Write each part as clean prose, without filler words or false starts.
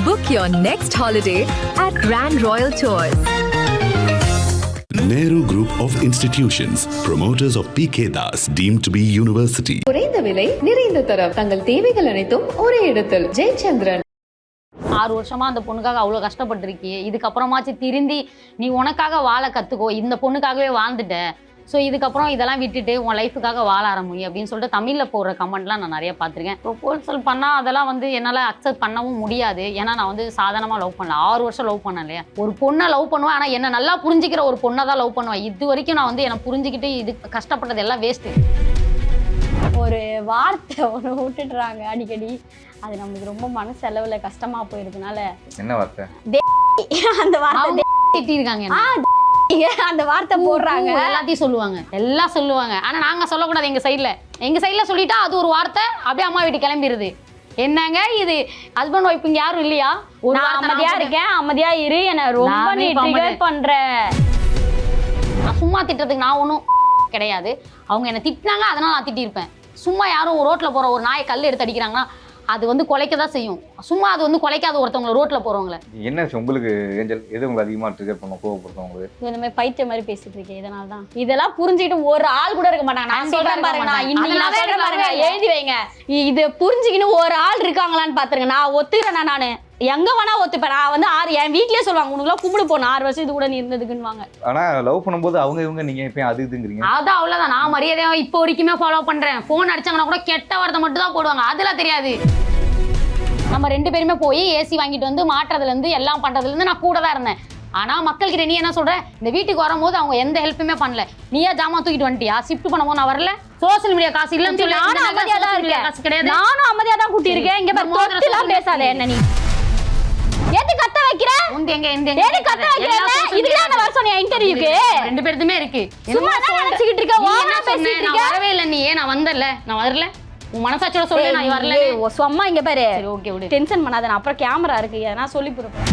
Book your next holiday at Grand Royal Tours. Nehru Group of Institutions, promoters of PK Das, deemed to be university. குறைந்த விலை நிறைந்த தரம் தங்கள் தேவைகள் அனைத்தும் ஒரே இடத்தில் ஜெயச்சந்திரன். 6 வருஷமா அந்த பொண்ணுக்காக அவ்வளோ கஷ்டப்பட்டிருக்கியே, இதுக்கப்புறமாச்சு திருந்தி நீ உனக்காக வாழ கற்றுக்கோ, இந்த பொண்ணுக்காகவே வாழ்ந்துட்ட, ஸோ இதுக்கப்புறம் இதெல்லாம் விட்டுட்டு உன் லைஃபுக்காக வாழ ஆரம்பி அப்படின்னு சொல்லிட்டு தமிழில் போடுற கமெண்ட்லாம் நான் நிறைய பார்த்துருக்கேன். ப்ரொபோசல் பண்ணால் அதெல்லாம் வந்து என்னால் அக்செப்ட் பண்ணவும் முடியாது. ஏன்னா நான் வந்து சாதாரணமாக லவ் பண்ணல, 6 வருஷம் லவ் பண்ணேன் இல்லையா. ஒரு பொண்ணை லவ் பண்ணுவேன், ஆனால் என்னை நல்லா புரிஞ்சிக்கிற ஒரு பொண்ணை தான் லவ் பண்ணுவேன். இது வரைக்கும் நான் வந்து என்னை புரிஞ்சுக்கிட்டு இது கஷ்டப்பட்டது எல்லாம் வேஸ்ட்டு. ஒரு வார்த்தை ஒன்று விட்டுடுறாங்க அடிக்கடி, அது நமக்கு ரொம்ப மனசெலவில் கஷ்டமா போயிருக்கனால. என்ன வார்த்தை? அந்த வார்த்தை திட்டிருக்காங்க, அந்த வார்த்தை போடுறாங்க, எல்லாத்தையும் சொல்லுவாங்க, எல்லாம் சொல்லுவாங்க. ஆனால் நாங்கள் சொல்லக்கூடாது. எங்கள் சைடில் சொல்லிட்டா அது ஒரு வார்த்தை அப்படியே அம்மா வீட்டு கிளம்பிடுது. என்னங்க இது ஹஸ்பண்ட் ஒய்ஃப் இங்கே யாரும் இல்லையா? ஒரு அமைதியா இருக்கேன், அமைதியா இரு, என்ன ரொம்ப நீ ட்ரிகர் பண்ற. நான் சும்மா திட்டத்துக்கு நான் ஒன்றும் கிடையாது. அவங்க என்னை திட்டினாங்க, அதனால நான் திட்டிருப்பேன். சும்மா யாரும் ரோட்டில் போகிற ஒரு நாயை கல் எடுத்து அடிக்கிறாங்கன்னா அது வந்து குலைக்க தான் செய்யும். சும்மா அது வந்து குலைக்காத ஒருத்தவங்களை ரோட்டில் போகிறவங்கள. என்ன விஷயம் உங்களுக்கு ஏஞ்சல், எது உங்களுக்கு அதிகமாக ட்ரிகர் பண்ண கோவப்படுறவங்களுக்கு? இந்த மாதிரி பைத்திய மாதிரி பேசிட்டு இருக்கேன். இதனால தான் இதெல்லாம் புரிஞ்சுக்கிட்டு ஒரு ஆள் கூட இருக்க மாட்டாங்க. நான் சொல்றேன் பாருங்க, நான் இன்னைக்கு நான் சொல்றேன் பாருங்க, எழுதி வைங்க. இது புரிஞ்சுக்கின்னு ஒரு ஆள் இருக்காங்களான்னு பாத்துருங்க. நான் ஒத்துக்கிறேன், நான் எங்க வேணா ஒத்துப்பேன். நான் வந்து என் வீட்லயே சொல்லுவாங்க, உனக்குலாம் கும்பிடு போன 6 வருஷம் இது கூட நீ இருந்ததுக்குன்னு. ஆனா லவ் பண்ணும்போது அவங்க இவங்க நீங்க இப்ப அது இதுங்கிறீங்க. அதான் அவ்வளவுதான். நான் மரியாதையா இப்போ வரைக்குமே ஃபாலோ பண்றேன். போன் அடிச்சாங்கன்னா கூட கெட்ட வார்த்தை மட்டும் தான் போடுவாங்க, அதெல்லாம் தெரியாது. நம்ம 2 பேருமே போய் ஏசி வாங்கிட்டு வந்து மாட்டுறதுலேருந்து எல்லாம் பண்ணுறதுலேருந்து நான் கூட தான் இருந்தேன். ஆனால் மக்கள்கிட்ட நீ என்ன சொல்கிற, இந்த வீட்டுக்கு வரும்போது அவங்க எந்த ஹெல்ப்புமே பண்ணல, நீயா ஜாமான் தூக்கிட்டு வந்துட்டியா, ஷிஃப்ட் பண்ணும்போது நான் வரல, சோசியல் மீடியா காசு இல்லைன்னு சொல்லி நானும் அமைதியாக தான் இருக்கேன். காசு கிடையாது, நானும் அமைதியாக தான் கூட்டி இருக்கேன். இங்கே மோதிரம் பேசாத என்ன நீ எது கத்த வைக்கிற, எது கத்த வைக்கிற, இதுதான் நான் வர சொன்னியா இன்டர்வியூக்கு? 2 பேருக்குமே இருக்கு. சும்மா தான் நினைச்சிட்டு இருக்க, ஓவரா பேசிட்டு இருக்க. நான் வரவே இல்லை, நீ ஏன் நான் வந்தல, நான் வரல, உன் மனசாட்சியோட சொல்லு, நான் வரல. சும்மா இங்க பாரு, ஓகே விடு, டென்ஷன் பண்ணாத. நான் அப்புறம் கேமரா இருக்கு, நான் சொல்லி போறேன்.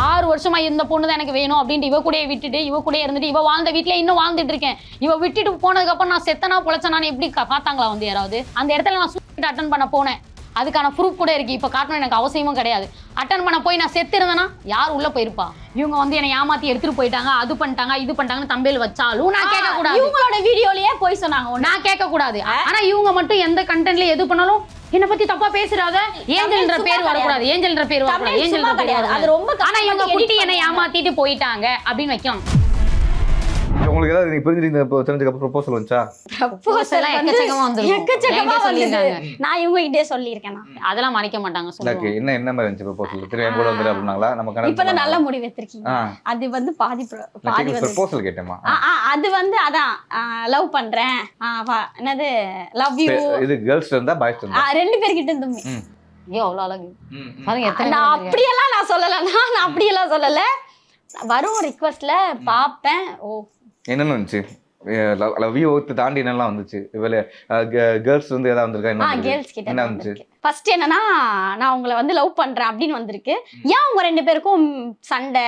6 வருஷமா இந்த பொண்ணு தான் எனக்கு வேணும் அப்படின்ட்டு இவ கூடயே விட்டுட்டு இவ கூடயே இருந்துட்டு இவ வாழ்ந்த வீட்டுல இன்னும் வாழ்ந்துட்டு இருக்கேன். இவ விட்டுட்டு போனதுக்கு அப்புறம் நான் செத்தனா பொழைச்சனான்னு எப்படி பார்த்தாங்களா வந்து யாராவது? அந்த இடத்துல நான் சூட் அட்டன் பண்ண போனேன், அதுக்கான ப்ரூஃப் கூட இருக்கு. இப்போ காட்டணும் எனக்கு அவசியமும் கிடையாது. அட்டன் பண்ண போய் நான் செத்து இருந்தேன்னா யார் உள்ள போயிருப்பா? இவங்க வந்து என்னை ஏமாத்தி எடுத்துட்டு போயிட்டாங்க, அது பண்ணிட்டாங்க இது பண்ணிட்டாங்கன்னு தம்பேல் வச்சாலும் நான் கேட்க கூடாது. இவங்களோட வீடியோலயே போய் சொன்னாங்க, நான் கேட்க கூடாது. ஆனா இவங்க மட்டும் எந்த கண்டென்ட்ல எது பண்ணாலும் என்ன பத்தி தப்பா பேசுறாத, ஏஞ்சல்ன்ற பேர் வரக்கூடாது, ஏஞ்சல்ன்ற பேர் வரக்கூடாது, ஏஞ்சல்ன்ற பேர் வரக்கூடாது. அது ரொம்ப ஆனா இவங்க குட்டி என்னை ஏமாத்திட்டு போயிட்டாங்க அப்படின்னு வைக்கலாம். உங்களுக்கு ஏதாவது நீங்க புரிஞ்சுட்டீங்க, இப்போ தெரிஞ்சதுக்கு ப்ரொபோசல் வந்துச்சா? ப்ரொபோசல் எக்கச்சக்கமா வந்திருக்கு. நான் இவங்க கிட்டே சொல்லியிருக்கேன், அதெல்லாம் மறைக்க மாட்டாங்க. சொல்லுங்க என்ன மாதிரி இருந்துச்சு ப்ரொபோசல்? திரும்ப என் கூட வந்துரு அப்படினாங்களா? நம்ம கணக்கு இப்பதான் நல்ல முடிவு எடுத்திருக்கீங்க. அது வந்து பாதி ப்ரொபோசல் கேட்டேமா, அது வந்து அதான் லவ் பண்றேன், என்னது லவ் யூ. இது கேர்ள்ஸ் இருந்தா பாய்ஸ் இருந்தா 2 பேர் கிட்ட இருந்துமே. ஐயோ அவ்வளவு அழகு பாருங்க. எத்தனை அப்படியெல்லாம் நான் சொல்லல, நான் அப்படியெல்லாம் சொல்லல. வரும் ரிக்வெஸ்ட்ல பாப்பேன். ஓ என்னன்னு வந்துச்சு? லவ் யூ தாண்டி என்னெல்லாம் வந்துச்சு? இவள கேர்ள்ஸ் வந்து ஏதாவது வந்திருக்கா? கேர்ள்ஸ் கிட்ட என்ன வந்துச்சு? ஃபர்ஸ்ட் என்னன்னா, நான் உங்களை வந்து லவ் பண்றேன் அப்படின்னு வந்திருக்கு. ஏன் உங்க 2 பேருக்கும் சண்டை,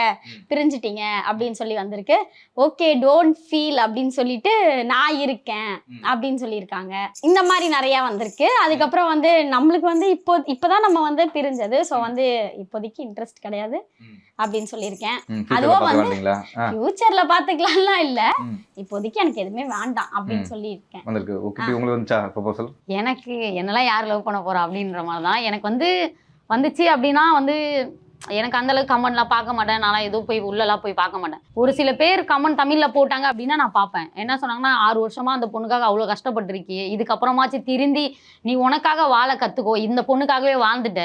பிரிஞ்சிட்டீங்க அப்படின்னு சொல்லி வந்திருக்கு. ஓகே டோன்ட் ஃபீல் அப்படின்னு சொல்லிட்டு நான் இருக்கேன் அப்படின்னு சொல்லியிருக்காங்க. இந்த மாதிரி நிறைய வந்திருக்கு. அதுக்கப்புறம் வந்து நம்மளுக்கு வந்து இப்போதான் நம்ம வந்து பிரிஞ்சது, ஸோ வந்து இப்போதைக்கு இன்ட்ரெஸ்ட் கிடையாது அப்படின்னு சொல்லியிருக்கேன். அதுவும் வந்து ஃபியூச்சர்ல பாத்துக்கலாம்லாம் இல்ல, இப்போதைக்கு எனக்கு எதுவுமே வேண்டாம் அப்படின்னு சொல்லியிருக்கேன். எனக்கு என்னெல்லாம் யார் லவ் பண்ண போறா அப்படின்ற மாதிரி தான் எனக்கு வந்து வந்துச்சு. அப்படின்னா வந்து எனக்கு அந்த அளவுக்கு கமெண்ட்லாம் பார்க்க மாட்டேன், நான் எதுவும் போய் உள்ளலாம் போய் பார்க்க மாட்டேன். ஒரு சில பேர் கமெண்ட் தமிழ்ல போட்டாங்க அப்படின்னா நான் பார்ப்பேன். என்ன சொன்னாங்கன்னா, 6 வருஷமா அந்த பொண்ணுக்காக அவ்வளோ கஷ்டப்பட்டிருக்கியே, இதுக்கப்புறமாச்சு திருந்தி நீ உனக்காக வாழ கத்துக்கோ, இந்த பொண்ணுக்காகவே வாழ்ந்துட்ட,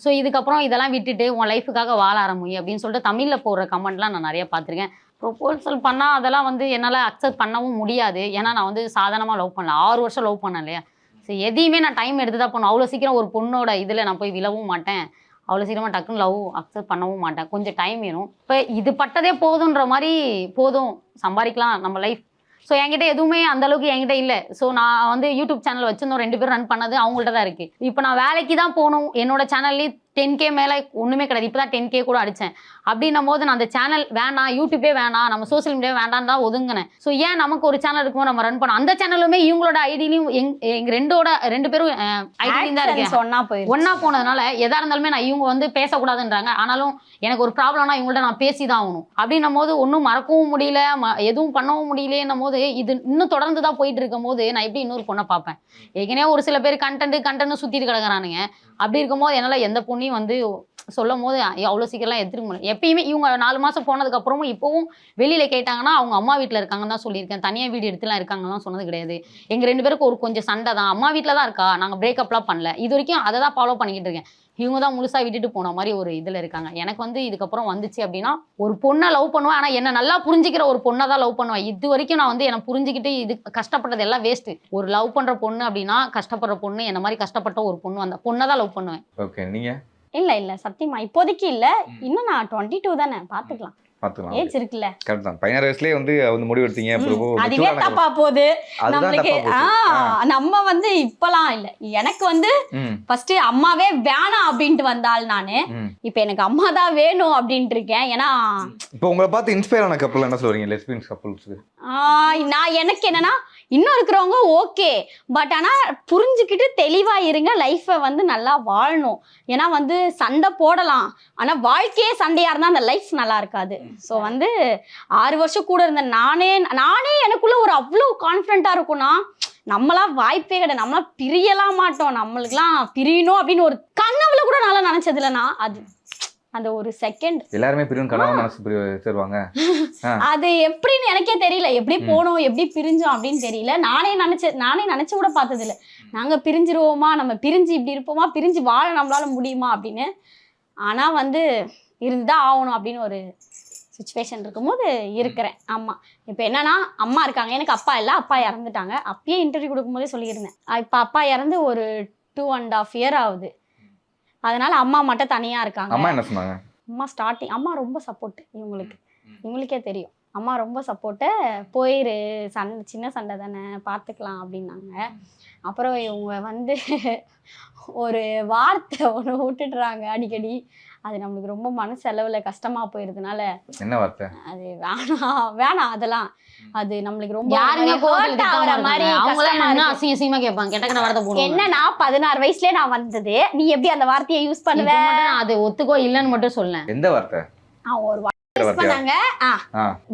ஸோ இதுக்கப்புறம் இதெல்லாம் விட்டுட்டு உன் லைஃபுக்காக வாழ ஆரம்பி அப்படின்னு சொல்லிட்டு தமிழில் போடுற கமெண்ட்லாம் நான் நிறைய பார்த்துருக்கேன். ப்ரொபோசல் பண்ணால் அதெல்லாம் வந்து என்னால் அக்செப்ட் பண்ணவும் முடியாது. ஏன்னா நான் வந்து சாதாரணமாக லவ் பண்ணல, 6 வருஷம் லவ் பண்ணேன் இல்லையா. ஸோ எதையுமே நான் டைம் எடுத்து தான் பண்ணுவேன். அவ்வளோ சீக்கிரம் ஒரு பொண்ணோட இதில் நான் போய் விழவும் மாட்டேன், அவ்வளோ சீக்கிரமாக டக்குன்னு லவ் அக்செப்ட் பண்ணவும் மாட்டேன். கொஞ்சம் டைம் வேணும். இப்போ இது பட்டதே போதுன்ற மாதிரி, போதும் சம்பாதிக்கலாம் நம்ம லைஃப். ஸோ என்கிட்ட எதுவுமே அந்தளவுக்கு என்கிட்ட இல்லை. ஸோ நான் வந்து யூடியூப் சேனல் வச்சுருந்தோம், 2 பேரும் ரன் பண்ணது அவங்கள்ட்ட தான் இருக்குது. இப்போ நான் வேலைக்கு தான் போகணும், என்னோட சேனல்லேயே 10K மேலே ஒன்றுமே கிடையாது. இப்போ தான் 10K கூட அடித்தேன். அப்படின்னும் போது நான் அந்த சேனல் வேணாம், யூடியூபே வேணாம், நம்ம சோசியல் மீடியா வேண்டாம் தான் ஒதுங்கினேன். ஸோ ஏன் நமக்கு ஒரு சேனல் இருக்குமோ நம்ம ரன் பண்ணோம். அந்த சேனலுமே இவங்களோட ஐடியிலையும் எங்கள் ரெண்டு பேரும் ஐடியிலையும் தான் இருக்கேன். ஒன்றா போனதுனால எதாக இருந்தாலுமே நான் இவங்க வந்து பேசக்கூடாதுன்றாங்க. ஆனாலும் எனக்கு ஒரு ப்ராப்ளம்னா இவங்கள்ட்ட நான் பேசி தான் ஆகணும். அப்படின்னும் போது ஒன்றும் மறக்கவும் முடியல, எதுவும் பண்ணவும் முடியலன்னும் போது இது இன்னும் தொடர்ந்து தான் போயிட்டு இருக்கும் போது நான் எப்படி இன்னொரு பொண்ணை பார்ப்பேன். ஏற்கனவே ஒரு சில பேர் கண்டென்ட் சுற்றிட்டு கிடக்குறானுங்க. அப்படி இருக்கும்போது என்னால் எந்த பொண்ணையும் வந்து சொல்லும் போது அவ்வளோ சீக்கிரம்லாம் எடுத்துக்க முடியும். எப்பயுமே இவங்க 4 மாதம் போனதுக்கப்புறமும் இப்போவும் வெளியில் கேட்டாங்கன்னா அவங்க அம்மா வீட்டில் இருக்காங்கன்னு தான் சொல்லியிருக்கேன். தனியாக வீடு எடுத்துலாம் இருக்காங்கன்னு சொன்னது கிடையாது. எங்கள் 2 பேருக்கு ஒரு கொஞ்சம் சண்டை தான். அம்மா வீட்டில் தான் இருக்கா, நாங்கள் பிரேக்கப்லாம் பண்ணல. இது வரைக்கும் அதை தான் ஃபாலோ பண்ணிக்கிட்டு இருக்கேன். இவங்க தான் முழுசாக விட்டுட்டு போன மாதிரி ஒரு இதில் இருக்காங்க. எனக்கு வந்து இதுக்கப்புறம் வந்துச்சு அப்படின்னா ஒரு பொண்ணை லவ் பண்ணுவேன். ஆனால் என்னை நல்லா புரிஞ்சிக்கிற ஒரு பொண்ணை தான் லவ் பண்ணுவேன். இது வரைக்கும் நான் வந்து என்னை புரிஞ்சுக்கிட்டு இது கஷ்டப்பட்டது எல்லாம் வேஸ்ட்டு. ஒரு லவ் பண்ணுற பொண்ணு அப்படின்னா கஷ்டப்படுற பொண்ணு, என்ன மாதிரி கஷ்டப்பட்ட ஒரு பொண்ணு, அந்த பொண்ணை தான் லவ் பண்ணுவேன். ஓகே, நீங்கள்? இல்ல சத்தியமா இப்போதைக்கு இல்ல. இன்னும் நான் 22 தானே, பாத்துக்கலாம். ஏஜ் இருக்குல்ல. கரெக்ட் தான். 16 வயசுலயே வந்து முடிவு எடுத்தீங்க. அதுவே தப்பா போகுது நம்மளுக்கு. நம்ம வந்து இப்பலாம் இல்ல. எனக்கு வந்து ஃபர்ஸ்ட் அம்மாவே வேணாம் அப்படின்ட்டு வந்தால் நானு இப்ப எனக்கு அம்மா தான் வேணும் அப்படின்ட்டு இருக்கேன். ஏன்னா இப்போ உங்களை பார்த்து இன்ஸ்பயர் ஆன கப்பல் என்ன சொல்றீங்க? லெஸ்பியன் கப்பல்ஸ் நான் எனக்கு என்னன்னா இன்னும் இருக்கிறவங்க ஓகே, பட் ஆனா புரிஞ்சுக்கிட்டு தெளிவா இருங்க, லைஃபை வந்து நல்லா வாழணும். ஏன்னா வந்து சண்டை போடலாம், ஆனா வாழ்க்கையே சண்டையா இருந்தா அந்த லைஃப் நல்லா இருக்காது. ஸோ வந்து 6 வருஷம் கூட இருந்த நானே எனக்குள்ள ஒரு அவ்வளோ கான்ஃபிடென்ட்டா இருக்கும்னா நம்மளாம் வாய்ப்பே கிடையாது, நம்மளாம் பிரியலாம் மாட்டோம், நம்மளுக்குலாம் பிரியணும் அப்படின்னு ஒரு கனவுல கூட நல்லா நினைச்சது இல்லைன்னா அது அந்த ஒரு செகண்ட் எல்லாருமே பிரியும் கனவு மனசு வச்சிருவாங்க. அது எப்படின்னு எனக்கே தெரியல, எப்படி போனோம் எப்படி பிரிஞ்சோம் அப்படின்னு தெரியல. நானே நினைச்சு கூட பார்த்தது இல்லை. நாங்க பிரிஞ்சிருவோமா, நம்ம பிரிஞ்சு இப்படி இருப்போமா, பிரிஞ்சு வாழ நம்மளால முடியுமா அப்படின்னு. ஆனா வந்து இருந்துதான் ஆகணும் அப்படின்னு ஒரு சுச்சுவேஷன் இருக்கும்போது இருக்கிறேன். ஆமா, இப்போ என்னன்னா அம்மா இருக்காங்க, எனக்கு அப்பா இல்லை, அப்பா இறந்துட்டாங்க. அப்பயே இன்டர்வியூ கொடுக்கும்போதே சொல்லியிருந்தேன். இப்போ அப்பா இறந்து ஒரு 2.5 year ஆகுது. அதனால அம்மா மட்டும் தனியா இருக்காங்க. அம்மா என்ன சொன்னாங்க? அம்மா ஸ்டார்டிங் அம்மா ரொம்ப சப்போர்ட், இவங்களுக்கே தெரியும். அம்மா ரொம்ப சப்போர்ட்டு. போயிரு, சின்ன சண்டை தானே பார்த்துக்கலாம் அப்படின்னாங்க. அப்புறம் இவங்க வந்து ஒரு வார்த்தை ஒன்று விட்டுடுறாங்க அடிக்கடி. அது நம்மளுக்கு ரொம்ப மனசெலவில் கஷ்டமா போயிருதுனால. என்ன வார்த்தை அது? வேணாம் அதெல்லாம். அது நம்மளுக்கு ரொம்ப யாருமே அசிங்கமா கேட்பாங்க. என்னன்னா 16 வயசுலயே நான் வந்தது, நீ எப்படி அந்த வார்த்தையை யூஸ் பண்ணுவ? அது ஒத்துக்கோ இல்லன்னு மட்டும் சொல்லேன். எந்த வார்த்தை? ஒரு பண்ணாங்க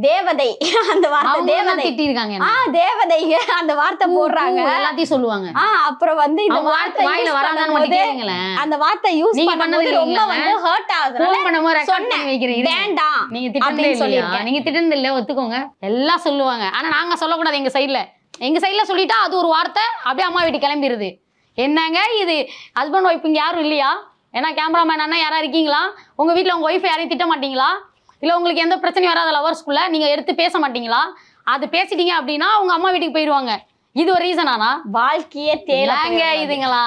தேவதை, அந்த வார்த்தை தேவதை திட்டிருக்காங்க. தேவதைங்க அந்த வார்த்தை போடுறாங்க, எல்லாத்தையும் சொல்லுவாங்க. அப்புறம் வந்து இந்த வார்த்தை வாயில வராதான்னு அந்த வார்த்தை யூஸ் பண்ணும்போது ரொம்ப வந்து ஹர்ட் ஆகுது. சொன்னேன் வேண்டாம் நீங்க திட்டவே இல்லையா, நீங்க திட்டது இல்ல ஒத்துக்கோங்க, எல்லாம் சொல்லுவாங்க. ஆனா நாங்க சொல்லக்கூடாது. எங்க சைட்ல சொல்லிட்டா அது ஒரு வார்த்தை அப்படியே அம்மா வீட்டு கிளம்பிடுது. என்னங்க இது ஹஸ்பண்ட் ஒய்ஃப் இங்க யாரும் இல்லையா? ஏன்னா கேமராமேன் அண்ணா யாரா இருக்கீங்களா? உங்க வீட்டுல உங்க ஒய்ஃப் யாரையும் திட்ட மாட்டீங்களா? இல்லை உங்களுக்கு எந்த பிரச்சனையும் வராத லவர்ஸ்குள்ள நீங்கள் எடுத்து பேச மாட்டீங்களா? அது பேசிட்டீங்க அப்படின்னா அவங்க அம்மா வீட்டுக்கு போயிடுவாங்க. இது ஒரு ரீசனானா? வாழ்க்கையே தேவைங்க இதுங்களா?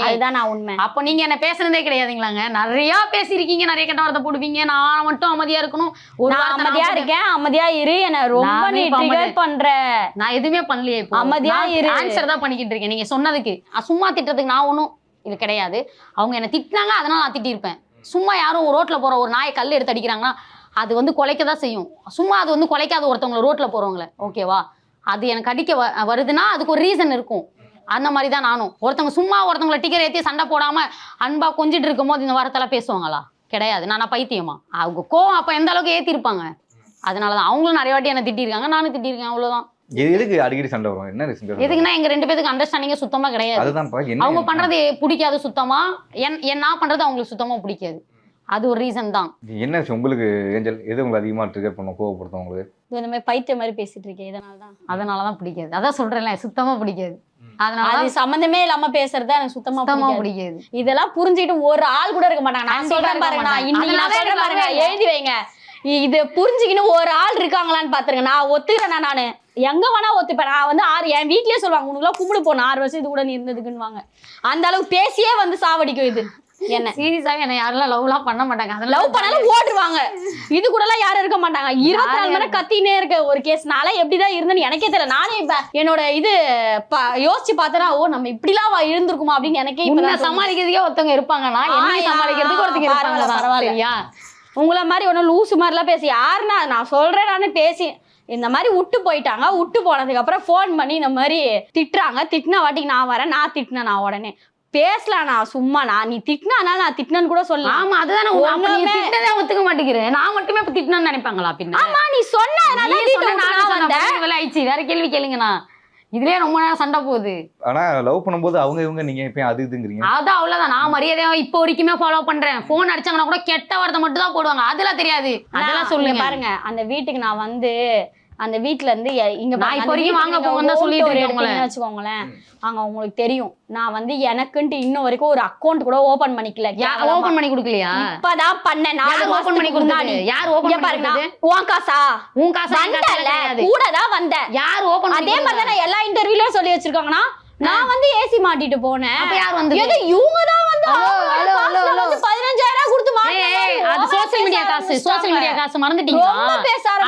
அதுதான் நான் உண்மை. அப்போ நீங்க என்ன பேசுனதே கிடையாதுங்களாங்க? நிறைய பேசியிருக்கீங்க, நிறைய கெட்ட வார்த்தை போடுவீங்க. நான் மட்டும் அமைதியா இருக்கணும். ஒரு அமைதியா இருக்கேன், அமைதியா இரு, என்ன ரொம்ப நீ ட்ரிகர் பண்ற. நான் எதுவுமே பண்ணலையே, இப்போ அமைதியா இரு, ஆன்சர் தான் பண்ணிக்கிட்டு இருக்கேன். நீங்க சொன்னதுக்கு சும்மா திட்டத்துக்கு நான் ஒன்றும் இது கிடையாது. அவங்க என்ன திட்டினாங்க, அதனால நான் திட்டிருப்பேன். சும்மா யாரும் ரோட்ல போற ஒரு நாயை கல் எடுத்து அடிக்கிறாங்கன்னா அது வந்து குலைக்க தான் செய்யும். சும்மா அது வந்து குலைக்காது ஒருத்தவங்களை ரோட்ல போறவங்கள, ஓகேவா? அது எனக்கு அடிக்க வருதுன்னா அதுக்கு ஒரு ரீசன் இருக்கும். அந்த மாதிரி தான் நானும். ஒருத்தவங்க சும்மா ஒருத்தவங்களை டிக்கெட் ஏற்றி சண்டை போடாம அன்பா கொஞ்சிட்டு இருக்கும் போது இந்த வாரத்தெல்லாம் பேசுவாங்களா? கிடையாது. நானா பைத்தியமா? அவங்க கோவம் அப்ப எந்த அளவுக்கு ஏற்றிருப்பாங்க. அதனாலதான் அவங்களும் நிறைய வாட்டி என்ன திட்டிருக்காங்க, நானும் திட்டிருக்கேன். அவ்வளவுதான். எதுக்கு அடிக்கடி சண்டை வரும்? என்ன ரீசன்? எதுக்குன்னா எங்க 2 பேருக்கு அண்டர்ஸ்டாண்டிங்கே சுத்தமா கிடையாது. அவங்க பண்றது பிடிக்காது சுத்தமா, நான் பண்றது அவங்களுக்கு சுத்தமா பிடிக்காது. அது ஒரு ரீசன் தான். என்ன உங்களுக்கு ஏஞ்சல் எது உங்களுக்கு அதிகமா ட்ரிகர் பண்ண கோவப்படுத்தும்? உங்களுக்கு இந்த மாதிரி பைத்திய மாதிரி பேசிட்டு இருக்கேன், அதனாலதான் பிடிக்காது. அதான் சொல்றேன்ல, சுத்தமா பிடிக்காது. அதனால அது சம்பந்தமே இல்லாம பேசுறது எனக்கு சுத்தமா பிடிக்காது. இதெல்லாம் புரிஞ்சுக்கிட்டு ஒரு ஆள் கூட இருக்க மாட்டாங்க. நான் சொல்றேன் பாருங்க, நான் இன்னைக்கு நான் சொல்றேன் பாருங்க, எழுதி வைங்க. இது புரிஞ்சுக்கின்னு ஒரு ஆள் இருக்காங்களான்னு பாத்துருங்க. நான் ஒத்துக்கிறேன், நானு எங்க வேணா ஒத்துப்பேன். நான் வந்து என் வீட்லயே சொல்லுவாங்க, உனக்குலாம் கும்பிடு போன 6 வருஷம் இது கூட நீ இருந்ததுக்குன்னு. அந்த அளவுக்கு பேசியே வந்து சாவடிக்கும். இது என்ன சீரியஸாவே என்ன யாரெல்லாம் லவ்லாம் பண்ண மாட்டாங்க. அதெல்லாம் லவ் பண்ணாலும் ஓடுவாங்க. இது கூட எல்லாம் யாரும் இருக்க மாட்டாங்க. 24 மணி நேரம் கத்தினே இருக்க ஒரு கேஸ். நாளை எப்படிதான் இருந்தேன்னு எனக்கே தெரியல. நானே இப்ப என்னோட இது யோசிச்சு பார்த்தேன்னா, ஓ நம்ம இப்படிலாம் இருந்திருக்குமா அப்படின்னு எனக்கே உன்னை சமாளிக்கிறதுக்கே ஒருத்தவங்க இருப்பாங்கன்னா என்னையும் சமாளிக்கிறதுக்கு ஒருத்தங்க இருப்பாங்க. பரவாயில்லையா? உங்களை மாதிரி ஒன்றும் லூசு மாதிரிலாம் பேசி யாருன்னா நான் சொல்றேன். நானே பேசி இந்த மாதிரி விட்டு போயிட்டாங்க. விட்டு போனதுக்கு அப்புறம் ஃபோன் பண்ணி இந்த மாதிரி திட்டுறாங்க. திட்டின வாட்டிக்கு நான் வரேன், நான் திட்டினேன், நான் உடனே பேசலாம். நான் சும்மா நீ திட்டினானால நான் திட்டினு கூட சொல்லலாம். ஆமா அதுதான் திட்டினதே ஒத்துக்க மாட்டேங்கிறேன். நான் மட்டுமே இப்ப திட்டினு நினைப்பாங்களா? பின்ன ஆமா நீ சொன்ன ஆயிடுச்சு. வேற கேள்வி கேளுங்கண்ணா. இதுலயே ரொம்ப நேரம் சண்டை போகுது. ஆனா லவ் பண்ணும்போது அவங்க நீங்க இப்ப அது இதுங்கிறீங்க. அதான் அவ்வளவுதான். நான் மரியாதையா இப்போ வரைக்குமே ஃபாலோ பண்றேன். போன் அடிச்சாங்கன்னா கூட கெட்ட வார்த்தை மட்டும் தான் போடுவாங்க. அதெல்லாம் தெரியாது. அதெல்லாம் சொல்லுங்க. பாருங்க அந்த வீட்டுக்கு நான் வந்து அந்த வீட்டுல இருந்து இங்க நான் இப்போ வரைக்கும் வாங்க போங்க தான் சொல்லிட்டு இருக்கேன் வச்சுக்கோங்களேன். அங்க உங்களுக்கு தெரியும் நான் வந்து எனக்குன்ட்டு இன்னும் வரைக்கும் ஒரு அக்கௌண்ட் கூட ஓபன் பண்ணிக்கல. ஓபன் பண்ணி கொடுக்கலையா? இப்பதான் பண்ணேன். நான் ஓபன் பண்ணி கொடுத்தாடி. யார் ஓபன் பண்ணது? உன் காசா? உன் காசா? கூட தான் வந்தேன். யார் ஓபன்? அதே மாதிரி நான் எல்லா இன்டர்வியூலயும் சொல்லி வச்சிருக்காங்கன்னா நான் வந்து ஏசி மாட்டிட்டு போனேன். அப்ப யார் வந்து? இவங்க தான் வந்து 15,000 கொடுத்து அது சோஷியல் மீடியா காசு. சோஷியல் மீடியா காசு மறந்துட்டீங்களா?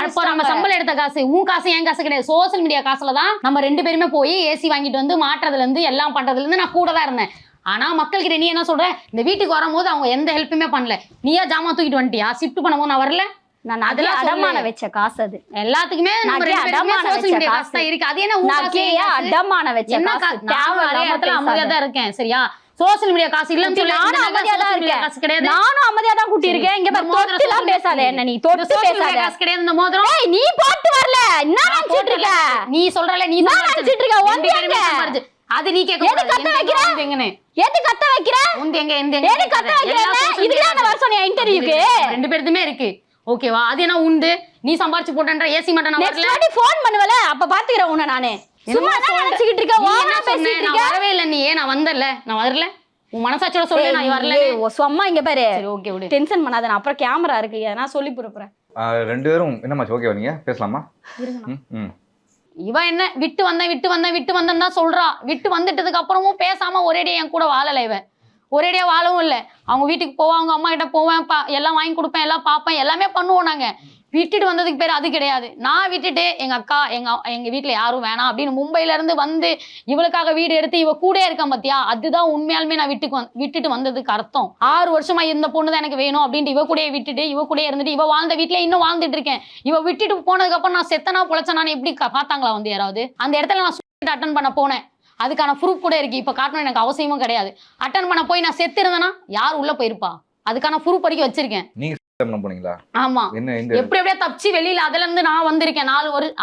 அப்போ நம்ம சம்பளம் எடுத்த காசு. உன் காசு என் காசு கிடையாது. சோஷியல் மீடியா காசுல தான் நம்ம 2 பேருமே போய் ஏசி வாங்கிட்டு வந்து மாட்டுறதுல இருந்து எல்லாம் பண்றதுல இருந்து நான் கூட தான் இருந்தேன். ஆனா மக்கள் கிட்ட நீ என்ன சொல்ற? இந்த வீட்டுக்கு வரும்போது அவங்க எந்த ஹெல்ப்புமே பண்ணல. நீயா ஜாமா தூக்கிட்டு வந்துட்டியா? ஷிஃப்ட் பண்ணும்போது நான் வரல. நான் அதெல்லாம் அடமான வச்ச காசு. அது எல்லாத்துக்குமே நம்ம 2 பேருமே சோஷியல் மீடியா காசு தான் இருக்கு. அது என்ன உன் காசு? அடமான வச்ச காசு. நான் நிறைய இடத்துல அமைதியா தான் இருக்கேன். சரியா? சோஷியல் மீடியா காசு இல்லன்னு சொல்லி நானும் அமைதியா தான் இருக்கேன். காசு கிடையாது. நானும் அமைதியா தான் கூட்டி இருக்கேன். இங்க தொட்டுலாம் பேசாத. என்ன நீ தொட்டு பேசாத. காசு கிடையாது. இந்த மோதிரம் ஏய் நீ போட்டு வரல. என்ன நினைச்சிட்டு இருக்க? நீ சொல்றல நீ நினைச்சிட்டு இருக்க. ஒண்ணு அது நீ கேக்க எது கத்த வைக்கிற? எது கத்த வைக்கிற? உங்க எங்க எந்த எது கத்த வைக்கிற? இதுதான் நான் வர சொன்ன இன்டர்வியூக்கு. 2 பேருதுமே இருக்கு. ஓகேவா? அது என்ன உண்டு? நீ சம்பாரிச்சு போட்டன்ற ஏசி மட்டும் நான் வரல. நெக்ஸ்ட் ஃபோன் பண்ணுவல அப்ப பாத்துக்கறேன் உன்னை நானே. சும்மா தான் நினைச்சிட்டு இருக்க. ஓவரா பேசிட்டு இருக்க. நான் வரவே இல்ல. நீ நான் வந்தல்ல. நான் வரல. உன் மனசாட்சியோட சொல்லு நான் வரல. ஓ சும்மா இங்க பாரு. சரி ஓகே விடு. டென்ஷன் பண்ணாத. நான் அப்புறம் கேமரா இருக்கு. நான் சொல்லி போறேன். 2 பேரும் என்னமாச்சு? ஓகேவா? நீங்க பேசலாமா? இவ என்ன விட்டு வந்தேன்னு தான் சொல்றா. விட்டு வந்துட்டதுக்கு அப்புறமும் பேசாம ஒரேடியா என் கூட வாழல. இவ ஒரேடியா வாழவும் இல்லை. அவங்க வீட்டுக்கு போவேன், அவங்க அம்மா கிட்ட போவேன், எல்லாம் வாங்கி கொடுப்பேன், எல்லாம் பார்ப்பேன், எல்லாமே பண்ணுவோம். நாங்க விட்டுட்டு வந்ததுக்கு பேர் அது கிடையாது. நான் விட்டுட்டு எங்க அக்கா எங்க வீட்டுல யாரும் வேணாம் அப்படின்னு மும்பைல இருந்து வந்து இவளுக்காக வீடு எடுத்து இவ கூட இருக்க பாத்தியா? அதுதான் உண்மையாலுமே நான் விட்டுட்டு வந்ததுக்கு அர்த்தம். 6 வருஷமா இந்த பொண்ணு தான் எனக்கு வேணும் அப்படின்ட்டு இவ கூட விட்டுட்டு இவ கூட இருந்துட்டு இவ வாழ்ந்த வீட்டுல இன்னும் வாழ்ந்துட்டு இருக்கேன். இவ விட்டுட்டு போனதுக்கு அப்புறம் நான் செத்தனா பொழைச்சனான்னு எப்படி பார்த்தாங்களா வந்து யாராவது? அந்த இடத்துல நான் அட்டன் பண்ண போனேன். அதுக்கான ப்ரூஃப் கூட இருக்கு. இப்ப காட்டணும் எனக்கு அவசியமும் கிடையாது. அட்டன் பண்ண போய் நான் செத்து இருந்தேன்னா யார் உள்ள போயிருப்பா? அதுக்கான ப்ரூஃப் வரைக்கும் வச்சிருக்கேன். போனீங்களா? ஆமா. எப்படி எப்படியா தப்பிச்சு வெளியில அதுல இருந்து நான் வந்திருக்கேன்.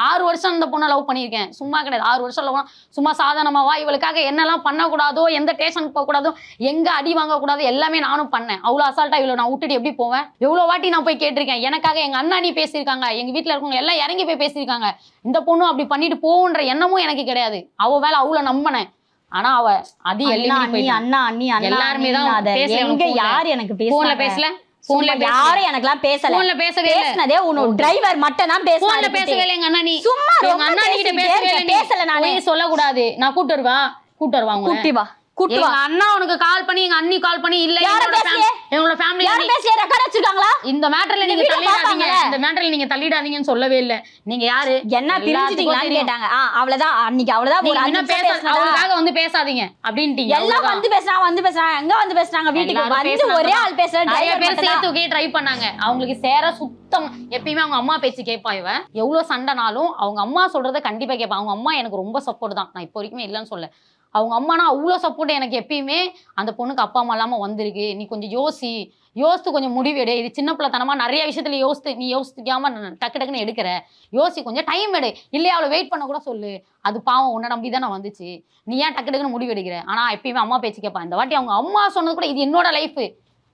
6 வருஷம் இந்த பொண்ணை லவ் பண்ணிருக்கேன். சும்மா கிடையாது. 6 வருஷம் லவ் சும்மா சாதாரணமாவா? இவளுக்காக என்னெல்லாம் பண்ணக்கூடாதோ, எந்த ஸ்டேஷனுக்கு போக கூடாதோ, எங்க அடி வாங்க கூடாதோ எல்லாமே நானும் பண்ணேன். அவ்வளவு அசால்ட்டா இவ்வளவு நான் விட்டுட்டு எப்படி போவேன்? எவ்வளவு வாட்டி நான் போய் கேட்டிருக்கேன். எனக்காக எங்க அண்ணாணி பேசியிருக்காங்க, எங்க வீட்டுல இருக்கவங்க எல்லாம் இறங்கி போய் பேசியிருக்காங்க. இந்த பொண்ணு அப்படி பண்ணிட்டு போகுன்ற எண்ணமும் எனக்கு கிடையாது. அவ வேலை அவ்வளவு நம்பினேன். ஆனா அவ அது எல்லாருமே தான் பேசல. யாரு எனக்கு பேசல? போன்ல யாரும் எனக்குலாம் பேசல. போன்ல பேசவே பேசினதே உன்னோட டிரைவர் மட்டும் தான் பேசுவாரு. போன்ல பேசவே இல்ல எங்க அண்ணா. நீ சும்மா எங்க அண்ணா கிட்ட பேசல. நானே சொல்ல கூடாது. நான் கூட்டி வருவா கூட்டி வா. எங்க அண்ணா உனக்கு கால் பண்ணி எங்க அண்ணி கால் பண்ணி இல்ல எங்களோட ஃபேமிலி யார பேசிய ரெக்கார்ட் வச்சிருக்காங்களா? இந்த மேட்டர்ல நீங்க தள்ளிடாதீங்க. இந்த மேட்டர்ல நீங்க தள்ளிடாதீங்கன்னு சொல்லவே இல்ல. நீங்க யாரு? என்ன பிரிஞ்சிட்டீங்களான்னு கேட்டாங்க. அவ்வளவுதான். அன்னைக்கு அவ்வளவுதான். ஒரு என்ன அவளுக்காக வந்து பேசாதீங்க அப்படின்ட்டீங்க. எல்லாம் வந்து பேசுறாங்க. எங்க வந்து பேசுறாங்க? வீட்டுக்கு வந்து ஒரே ஆள் பேசுற. நிறைய பேர் சேர்த்துக்கே ட்ரை பண்ணாங்க. அவங்களுக்கு சேர சுத்தம். எப்பயுமே அவங்க அம்மா பேச்சு கேட்பா. இவ எவ்வளவு சண்டைனாலும் அவங்க அம்மா சொல்றதை கண்டிப்பா கேட்பா. அவங்க அம்மா எனக்கு ரொம்ப சப்போர்ட் தான். நான் இப்போ வரைக்குமே இல்லைன்னு சொல்ல. அவங்க அம்மானா அவ்வளோ சப்போர்ட் எனக்கு எப்பயுமே. அந்த பொண்ணுக்கு அப்பா அம்மா இல்லாமல் வந்திருக்கு, நீ கொஞ்சம் யோசித்து கொஞ்சம் முடிவு எடு. இது சின்ன பிள்ளைத்தனமா நிறைய விஷயத்துல நீ யோசிக்காம டக்கு டக்குன்னு எடுக்கிற. கொஞ்சம் டைம் எடு. இல்லையா அவளை வெயிட் பண்ண கூட சொல்லு. அது பாவம் உன்னை நம்பி தான் நான் வந்துச்சு. நீ ஏன் டக்கு டக்குன்னு முடிவு எடுக்கிற? ஆனா எப்பயுமே அம்மா பேச்சு கேட்பான். இந்த வாட்டி அவங்க அம்மா சொன்னது கூட இது என்னோட லைஃப்,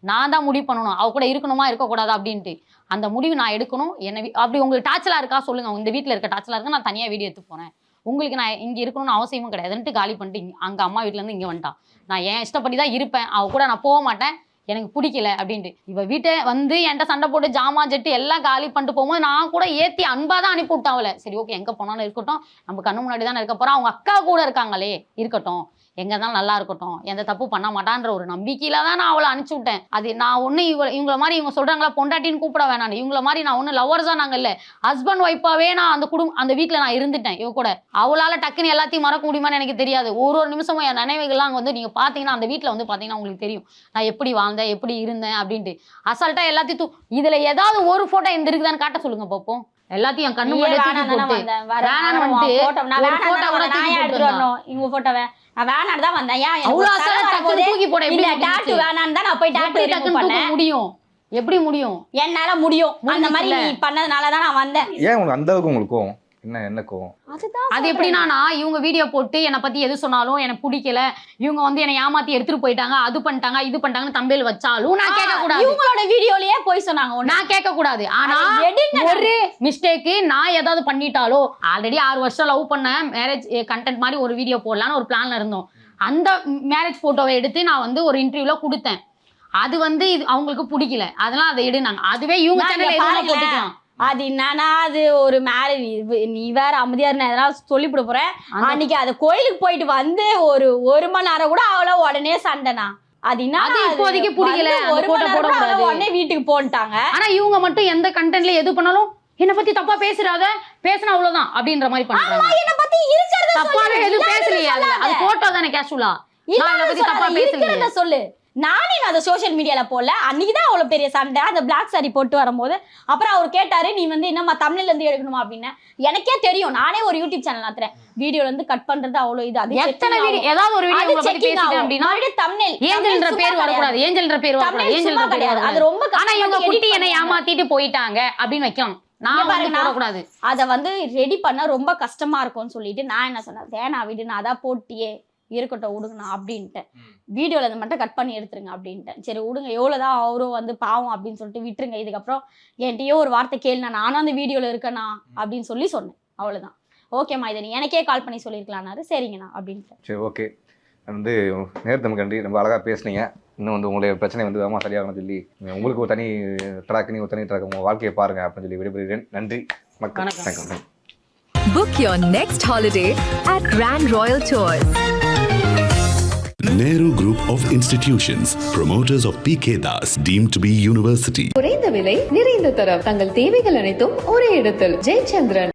நான் தான் முடிவு பண்ணணும். அவ கூட இருக்கணுமா இருக்கக்கூடாதா அப்படின்ட்டு. அந்த முடிவு நான் எடுக்கணும். என்ன அப்படி உங்களுக்கு டாச்சலா இருக்கா சொல்லுங்க. இந்த வீட்டில் இருக்க டாச்சலா இருக்கா? நான் தனியாக வீடியோ எடுத்து போனேன். உங்களுக்கு நான் இங்கே இருக்கணும்னு அவசியமும் கிடையாதுன்ட்டு காலி பண்ணிட்டு அங்கே அம்மா வீட்டிலேருந்து இங்கே வந்துட்டான். நான் என் இஷ்டப்படி தான் இருப்பேன். அவ கூட நான் போக மாட்டேன். எனக்கு பிடிக்கல அப்படின்ட்டு இவ வீட்டை வந்து என்கிட்ட சண்டை போட்டு ஜாமா ஜெட்டு எல்லாம் காலி பண்ணிட்டு போகும்போது நான் கூட ஏற்றி அன்பாக தான் அனுப்பி விட்டாவல. சரி ஓகே, எங்கே போனாலும் இருக்கட்டும், நம்ம கண்ணு முன்னாடி தானே இருக்க போகிறோம். அவங்க அக்கா கூட இருக்காங்களே இருக்கட்டும், எங்கே இருந்தாலும் நல்லா இருக்கட்டும், எந்த தப்பு பண்ண மாட்டான்ற ஒரு நம்பிக்கையில தான் நான் அவளை அனுப்பிச்சி விட்டேன். அது நான் ஒன்று இவங்கள மாதிரி இவங்க சொல்கிறாங்களா பொண்டாட்டின்னு கூப்பிட வேணாம், இவங்கள மாதிரி நான் ஒன்றும் லவ்வர்ஸாக நாங்கள் இல்லை, ஹஸ்பண்ட் ஒய்ஃபாகவே நான் அந்த வீட்டில் நான் இருந்துட்டேன். இவ கூட அவளால் டக்குன்னு எல்லாத்தையும் மறக்க முடியுமான்னு எனக்கு தெரியாது. ஒரு நிமிஷமும் என் நினைவுகள்லாம் அங்கே வந்து நீங்கள் பார்த்தீங்கன்னா அந்த வீட்டில் வந்து பார்த்தீங்கன்னா உங்களுக்கு தெரியும் நான் எப்படி வாழ்ந்தேன், எப்படி இருந்தேன் அப்படின்ட்டு. அசால்ட்டாக எல்லாத்தையும் இதில் ஏதாவது ஒரு ஃபோட்டோ எந்த இருக்குதான்னு காட்ட சொல்லுங்க பார்ப்போம். எல்லாத்தையும் என் கண்ணு முன்னாடி தூக்கி போட்டு வேணான்னு வந்துட்டு ஒரு போட்டோ கூட தூக்கி போட்டு இவங்க போட்டோவை நான் வேணான்னு தான் வந்தேன். ஏன் அவ்வளோ அசால்ட்டா தூக்கி போட எப்படி டாட்டு வேணான்னு தான் நான் போய் டாட்டு டக்குன்னு தூக்க முடியும்? எப்படி முடியும்? என்னால முடியும். அந்த மாதிரி நீ பண்ணதுனால தான் நான் வந்தேன். ஏன் உங்களுக்கு அந்த அளவுக்கு உங்களுக்கும் என்ன கோவம்? அது எப்படின்னா இவங்க வீடியோ போட்டு என்னை பத்தி எது சொன்னாலும் எனக்கு பிடிக்கல, இவங்க வந்து என்னை ஏமாத்தி எடுத்துட்டு போயிட்டாங்க, அது பண்ணிட்டாங்க இது பண்ணிட்டாங்கன்னு தம்பேல் வச்சாலும் நான் கேட்க கூடாது. இவங்களோட வீடியோலயே போய் சொன்னாங்க நான் கேட்க கூடாது. ஆனா ஒரு மிஸ்டேக்கு நான் ஏதாவது பண்ணிட்டாலோ, ஆல்ரெடி 6 வருஷம் லவ் பண்ண மேரேஜ் கண்டென்ட் மாதிரி ஒரு வீடியோ போடலான்னு ஒரு பிளான்ல இருந்தோம். அந்த மேரேஜ் போட்டோவை எடுத்து நான் வந்து ஒரு இன்டர்வியூல கொடுத்தேன். அது வந்து அவங்களுக்கு பிடிக்கல, அதெல்லாம் அதை எடுனாங்க. அதுவே இவங்க சேனல்ல போட்டுக்கலாம். அது என்னன்னா அது ஒரு மேரேஜ். நீ வேற அமைதியா இருந்தா எதனா சொல்லிவிட போறேன். அன்னைக்கு அது கோயிலுக்கு போயிட்டு வந்து ஒரு மணி நேரம் கூட அவ்வளோ உடனே சண்டைனா அது இப்போதைக்கு பிடிக்கல, உடனே வீட்டுக்கு போன்ட்டாங்க. ஆனா இவங்க மட்டும் எந்த கண்டென்ட்ல எது பண்ணாலும் என்ன பத்தி தப்பா பேசுறாத, பேசினா அவ்வளவுதான் அப்படின்ற மாதிரி பண்றாங்க. என்ன பத்தி இருக்கிறத தப்பான எதுவும் பேசலையே, அது போட்டோ தானே கேஷுவலா. நான் இத பத்தி தப்பா பேசலையே சொல்லு. நானே அதை சோஷியல் மீடியால போடல. அன்னைக்குதான் அவ்வளவு பெரிய சண்டை. அந்த பிளாக் சாரி போட்டு வரும்போது அப்புறம் அவர் கேட்டாரு நீ வந்து என்னம்மா தமிழ்ல இருந்து எடுக்கணுமா அப்படின்னு. எனக்கே தெரியும், நானே ஒரு யூடியூப் சேனல் நடத்துறேன். வீடியோல இருந்து கட் பண்றது அவ்வளவு இது. அது எத்தனை வீடியோ ஏதாவது ஒரு வீடியோ உங்களை பத்தி பேசிட்டேன் அப்படினா தமிழ் ஏஞ்சல்ன்ற பேர் வரக்கூடாது, ஏஞ்சல்ன்ற பேர் வரக்கூடாது, ஏஞ்சல்ன்ற கிடையாது. அது ரொம்ப ஆனா இவங்க குட்டி என்ன ஏமாத்திட்டு போயிட்டாங்க அப்படின்னு வைக்கலாம். நான் போடக்கூடாது. அதை வந்து ரெடி பண்ண ரொம்ப கஷ்டமா இருக்கும்னு சொல்லிட்டு நான் என்ன சொன்னேன், வேணா விடு நான் அதான் போட்டியே இருக்கட்டும் விடுங்கண்ணா அப்படின்ட்டேன். வீடியோவில் அதை மட்டும் கட் பண்ணி எடுத்துருங்க அப்படின்ட்டேன். சரி விடுங்க, எவ்வளோதான் அவரும் வந்து பாவம் அப்படின்னு சொல்லிட்டு விட்டுருங்க. இதுக்கப்புறம் என்கிட்டயோ ஒரு வார்த்தை கேளுண்ணா, நானும் அந்த வீடியோவில் இருக்கேண்ணா அப்படின்னு சொன்னேன். அவ்வளோதான். ஓகேம்மா இதை நீ எனக்கே கால் பண்ணி சொல்லியிருக்கலான்னாரு. சரிங்கண்ணா அப்படின்ட்டு. சரி ஓகே. வந்து நேர்த்தம் கண்டி ரொம்ப அழகாக பேசுனீங்க. இன்னும் வந்து உங்களுடைய பிரச்சனை வந்து வேகமாக சரியாகணும்னு சொல்லி உங்களுக்கு ஒரு தனி ட்ராக், நீ ஒரு தனி ட்ராக், உங்கள் வாழ்க்கையை பாருங்க அப்படின்னு சொல்லி விடைபெறுகிறேன். நன்றி மக்கள். Thank you. Book your next holiday at Grand Royal Tours. Nehru Group of Institutions, promoters of PK Das, deemed to be university. குறைந்த விலை, நிறைந்த தரம், தங்கள் தேவைகள் அனைத்தும் ஒரே இடத்தில். ஜெயச்சந்திரன்.